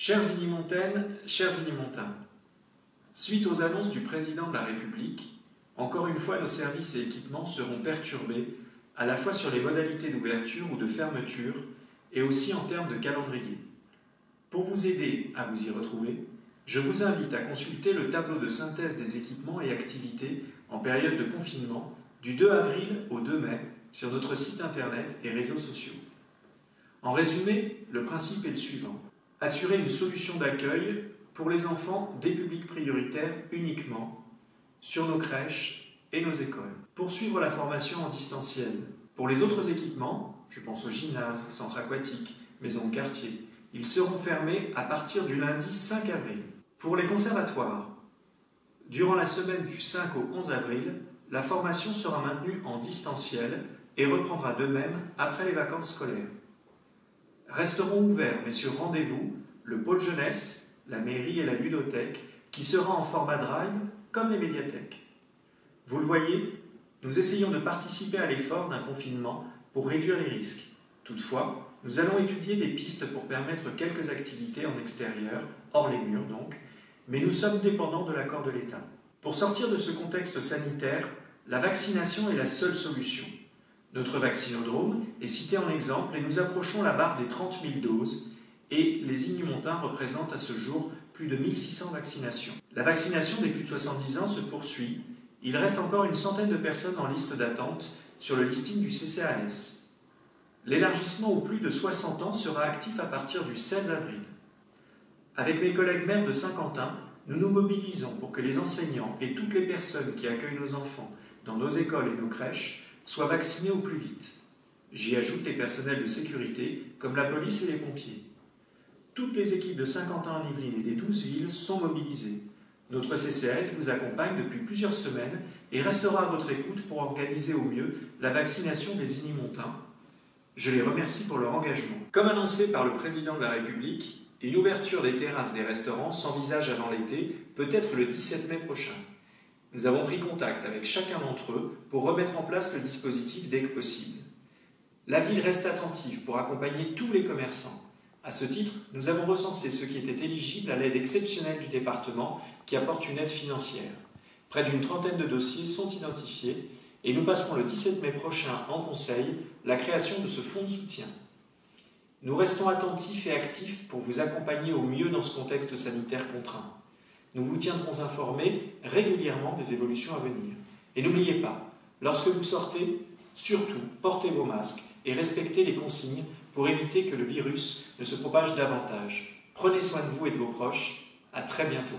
Chères Inimontaines, chers Inimontains, suite aux annonces du Président de la République, encore une fois nos services et équipements seront perturbés à la fois sur les modalités d'ouverture ou de fermeture et aussi en termes de calendrier. Pour vous aider à vous y retrouver, je vous invite à consulter le tableau de synthèse des équipements et activités en période de confinement du 2 avril au 2 mai sur notre site internet et réseaux sociaux. En résumé, le principe est le suivant. Assurer une solution d'accueil pour les enfants des publics prioritaires uniquement sur nos crèches et nos écoles. Poursuivre la formation en distanciel. Pour les autres équipements, je pense aux gymnases, centres aquatiques, maisons de quartier, ils seront fermés à partir du lundi 5 avril. Pour les conservatoires, durant la semaine du 5 au 11 avril, la formation sera maintenue en distanciel et reprendra de même après les vacances scolaires. Resteront ouverts, mais sur rendez-vous, le pôle jeunesse, la mairie et la ludothèque, qui sera en format drive comme les médiathèques. Vous le voyez, nous essayons de participer à l'effort d'un confinement pour réduire les risques. Toutefois, nous allons étudier des pistes pour permettre quelques activités en extérieur, hors les murs donc, mais nous sommes dépendants de l'accord de l'État. Pour sortir de ce contexte sanitaire, la vaccination est la seule solution. Notre vaccinodrome est cité en exemple et nous approchons la barre des 30 000 doses et les Inimontains représentent à ce jour plus de 1600 vaccinations. La vaccination des plus de 70 ans se poursuit. Il reste encore une centaine de personnes en liste d'attente sur le listing du CCAS. L'élargissement aux plus de 60 ans sera actif à partir du 16 avril. Avec mes collègues maires de Saint-Quentin, nous nous mobilisons pour que les enseignants et toutes les personnes qui accueillent nos enfants dans nos écoles et nos crèches soient vaccinés au plus vite. J'y ajoute les personnels de sécurité, comme la police et les pompiers. Toutes les équipes de Saint-Quentin-en-Yvelines et des 12 villes sont mobilisées. Notre CCAS vous accompagne depuis plusieurs semaines et restera à votre écoute pour organiser au mieux la vaccination des Inimontains. Je les remercie pour leur engagement. Comme annoncé par le Président de la République, une ouverture des terrasses des restaurants s'envisage avant l'été, peut-être le 17 mai prochain. Nous avons pris contact avec chacun d'entre eux pour remettre en place le dispositif dès que possible. La ville reste attentive pour accompagner tous les commerçants. À ce titre, nous avons recensé ceux qui étaient éligibles à l'aide exceptionnelle du département qui apporte une aide financière. Près d'une trentaine de dossiers sont identifiés et nous passerons le 17 mai prochain en conseil la création de ce fonds de soutien. Nous restons attentifs et actifs pour vous accompagner au mieux dans ce contexte sanitaire contraint. Nous vous tiendrons informés régulièrement des évolutions à venir. Et n'oubliez pas, lorsque vous sortez, surtout portez vos masques et respectez les consignes pour éviter que le virus ne se propage davantage. Prenez soin de vous et de vos proches. À très bientôt.